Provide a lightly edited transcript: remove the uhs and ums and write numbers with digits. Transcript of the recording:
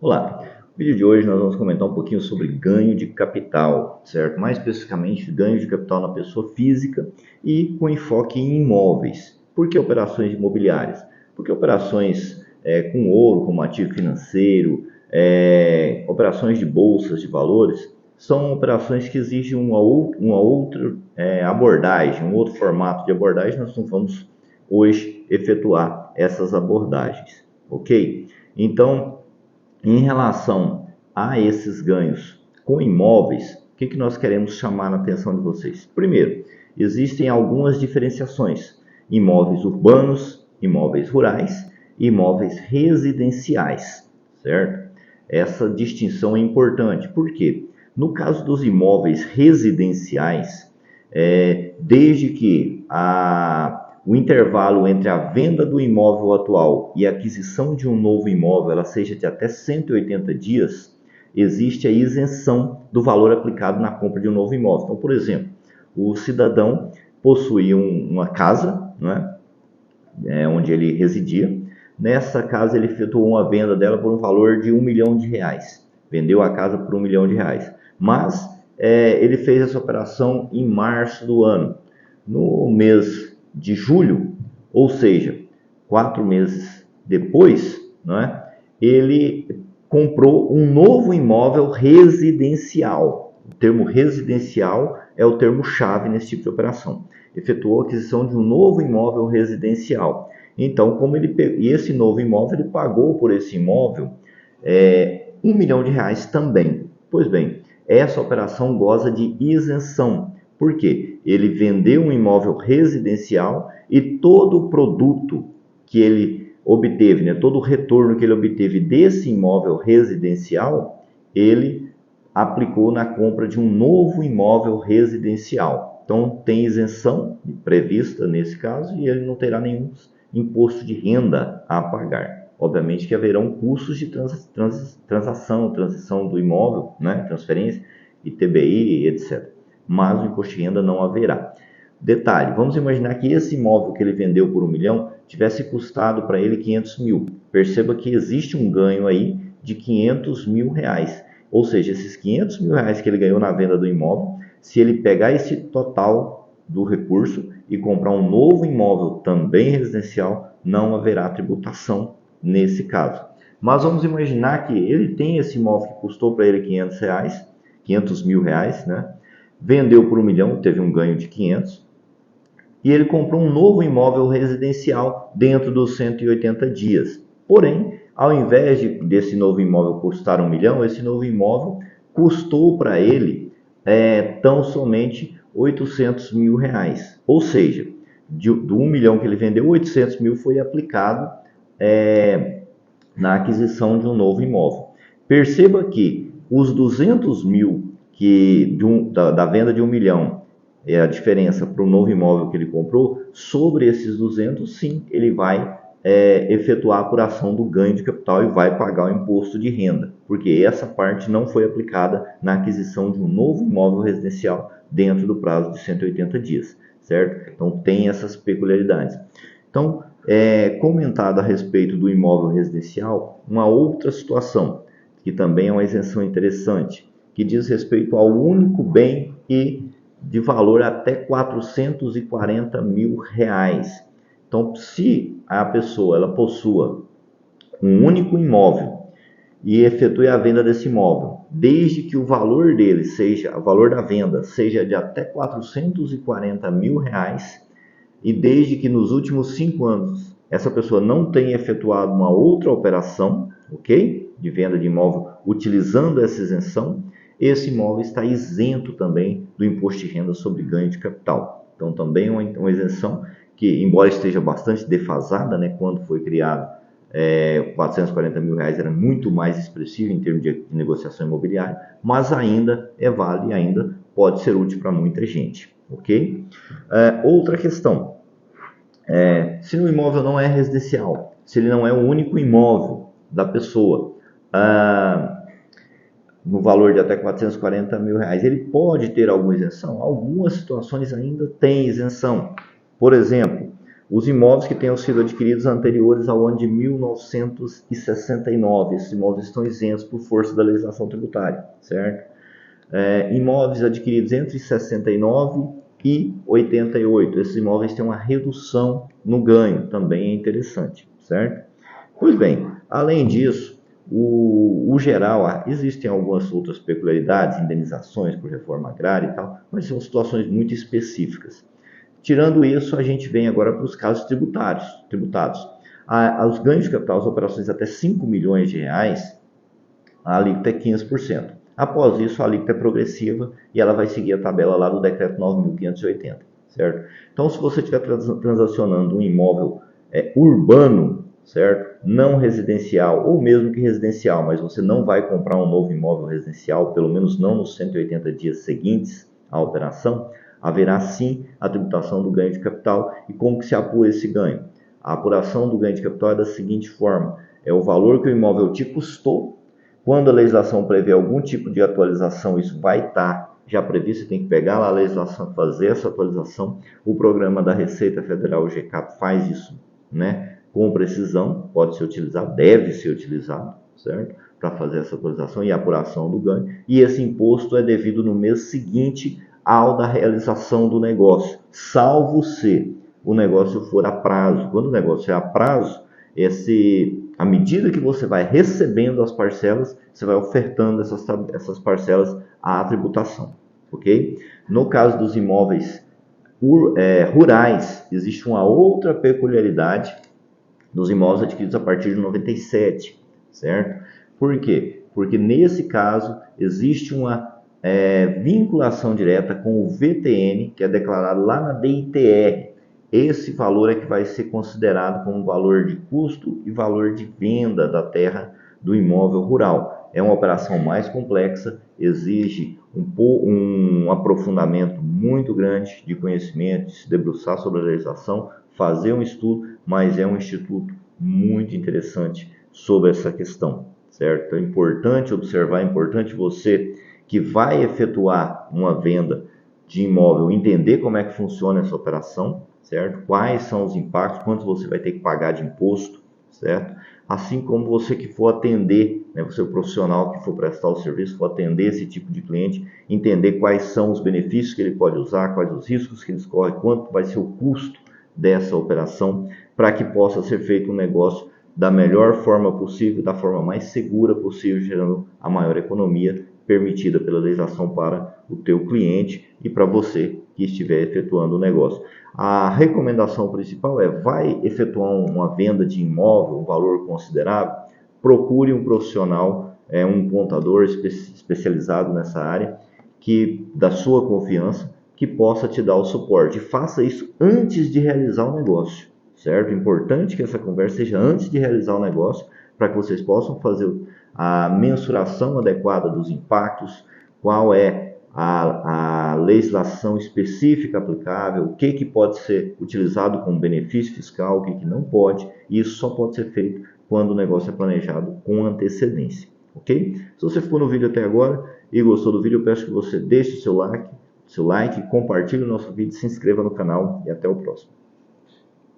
Olá, no vídeo de hoje nós vamos comentar um pouquinho sobre ganho de capital, certo? Mais especificamente, ganho de capital na pessoa física e com enfoque em imóveis. Por que operações imobiliárias? Porque operações com ouro como ativo financeiro, operações de bolsas de valores, são operações que exigem uma outra abordagem, um outro formato de abordagem. Nós não vamos hoje efetuar essas abordagens, ok? Então, em relação a esses ganhos com imóveis, o que nós queremos chamar a atenção de vocês? Primeiro, existem algumas diferenciações: imóveis urbanos, imóveis rurais e imóveis residenciais, certo? Essa distinção é importante, porque no caso dos imóveis residenciais, desde que o intervalo entre a venda do imóvel atual e a aquisição de um novo imóvel ela seja de até 180 dias, existe a isenção do valor aplicado na compra de um novo imóvel. Então, por exemplo, o cidadão possuía uma casa, né, onde ele residia. Nessa casa ele efetuou uma venda dela por um valor de R$ 1 milhão. Vendeu a casa por R$ 1 milhão. Mas ele fez essa operação em março do ano. No mês de julho, ou seja, 4 meses depois, né, ele comprou um novo imóvel residencial. O termo residencial é o termo-chave nesse tipo de operação. Efetuou a aquisição de um novo imóvel residencial. Então, e esse novo imóvel, ele pagou por esse imóvel R$ 1 milhão também. Pois bem, essa operação goza de isenção. Por quê? Ele vendeu um imóvel residencial e todo o produto que ele obteve, né, todo o retorno que ele obteve desse imóvel residencial, ele aplicou na compra de um novo imóvel residencial. Então, tem isenção prevista nesse caso e ele não terá nenhum imposto de renda a pagar. Obviamente que haverão custos de transição do imóvel, né, transferência, ITBI, etc. Mas o imposto de renda não haverá. Detalhe, vamos imaginar que esse imóvel que ele vendeu por R$ 1 milhão tivesse custado para ele 500 mil. Perceba que existe um ganho aí de 500 mil reais. Ou seja, esses 500 mil reais que ele ganhou na venda do imóvel, se ele pegar esse total do recurso e comprar um novo imóvel também residencial, não haverá tributação nesse caso. Mas vamos imaginar que ele tem esse imóvel que custou para ele 500 mil reais, né? Vendeu por R$ 1 milhão, teve um ganho de 500, e ele comprou um novo imóvel residencial dentro dos 180 dias. Porém, ao invés desse novo imóvel custar R$ 1 milhão, esse novo imóvel custou para ele tão somente R$ 800 mil. Ou seja, do 1 milhão que ele vendeu, 800 mil foi aplicado na aquisição de um novo imóvel. Perceba que os 200 mil da venda de 1 milhão é a diferença para o novo imóvel que ele comprou, sobre esses 200, sim, ele vai efetuar a apuração do ganho de capital e vai pagar o imposto de renda, porque essa parte não foi aplicada na aquisição de um novo imóvel residencial dentro do prazo de 180 dias, certo? Então tem essas peculiaridades. Então, comentado a respeito do imóvel residencial, uma outra situação, que também é uma isenção interessante, que diz respeito ao único bem e de valor até 440 mil reais. Então, se a pessoa ela possua um único imóvel e efetue a venda desse imóvel, desde que o valor dele seja, o valor da venda seja de até 440 mil reais, e desde que nos últimos 5 anos essa pessoa não tenha efetuado uma outra operação, ok? De venda de imóvel utilizando essa isenção, esse imóvel está isento também do imposto de renda sobre ganho de capital. Então também é uma isenção que, embora esteja bastante defasada, né, quando foi criado, 440 mil reais era muito mais expressivo em termos de negociação imobiliária, mas ainda é válido e ainda pode ser útil para muita gente, ok? Outra questão, se o imóvel não é residencial, se ele não é o único imóvel da pessoa, no valor de até 440 mil reais, ele pode ter alguma isenção? Algumas situações ainda tem isenção. Por exemplo, Os imóveis que tenham sido adquiridos anteriores ao ano de 1969, esses imóveis estão isentos por força da legislação tributária, certo? Imóveis adquiridos entre 69 e 88, esses imóveis têm uma redução no ganho, também é interessante, certo? Pois bem, além disso, o geral, existem algumas outras peculiaridades, indenizações por reforma agrária e tal, mas são situações muito específicas. Tirando isso, a gente vem agora para os casos tributados. Os ganhos de capital, as operações até 5 milhões de reais, a alíquota é 15%. Após isso, a alíquota é progressiva e ela vai seguir a tabela lá do decreto 9.580, certo? Então, se você estiver transacionando um imóvel urbano, certo? Não residencial, ou mesmo que residencial, mas você não vai comprar um novo imóvel residencial, pelo menos não nos 180 dias seguintes à operação, haverá sim a tributação do ganho de capital. E como que se apura esse ganho? A apuração do ganho de capital é da seguinte forma: é o valor que o imóvel te custou. Quando a legislação prevê algum tipo de atualização, isso vai estar já previsto, você tem que pegar lá a legislação, fazer essa atualização. O programa da Receita Federal, o GCAP, faz isso, né, com precisão, pode ser utilizado, deve ser utilizado, certo? Para fazer essa atualização e apuração do ganho. E esse imposto é devido no mês seguinte ao da realização do negócio, salvo se o negócio for a prazo. Quando o negócio é a prazo, à medida que você vai recebendo as parcelas, você vai ofertando essas parcelas à tributação, ok? No caso dos imóveis rurais, existe uma outra peculiaridade dos imóveis adquiridos a partir de 97, certo? Por quê? Porque nesse caso existe uma vinculação direta com o VTN, que é declarado lá na DITR. Esse valor é que vai ser considerado como valor de custo e valor de venda da terra do imóvel rural. É uma operação mais complexa, exige um aprofundamento muito grande de conhecimento, de se debruçar sobre a legislação, fazer um estudo, mas é um instituto muito interessante sobre essa questão, certo? É importante observar, é importante você que vai efetuar uma venda de imóvel entender como é que funciona essa operação, certo? Quais são os impactos, quanto você vai ter que pagar de imposto, certo? Assim como você que for atender, né, você é o profissional que for prestar o serviço, for atender esse tipo de cliente, entender quais são os benefícios que ele pode usar, quais os riscos que eles correm, quanto vai ser o custo dessa operação, para que possa ser feito um negócio da melhor forma possível, da forma mais segura possível, gerando a maior economia permitida pela legislação para o teu cliente e para você que estiver efetuando o negócio. A recomendação principal é: vai efetuar uma venda de imóvel, um valor considerável, procure um profissional, um contador especializado nessa área, que da sua confiança, que possa te dar o suporte. Faça isso antes de realizar o negócio, certo? Importante que essa conversa seja antes de realizar o negócio, para que vocês possam fazer a mensuração adequada dos impactos, qual é a legislação específica aplicável, o que pode ser utilizado como benefício fiscal, o que não pode. E isso só pode ser feito quando o negócio é planejado com antecedência, ok? Se você ficou no vídeo até agora e gostou do vídeo, eu peço que você deixe o seu like, compartilhe o nosso vídeo, se inscreva no canal e até o próximo.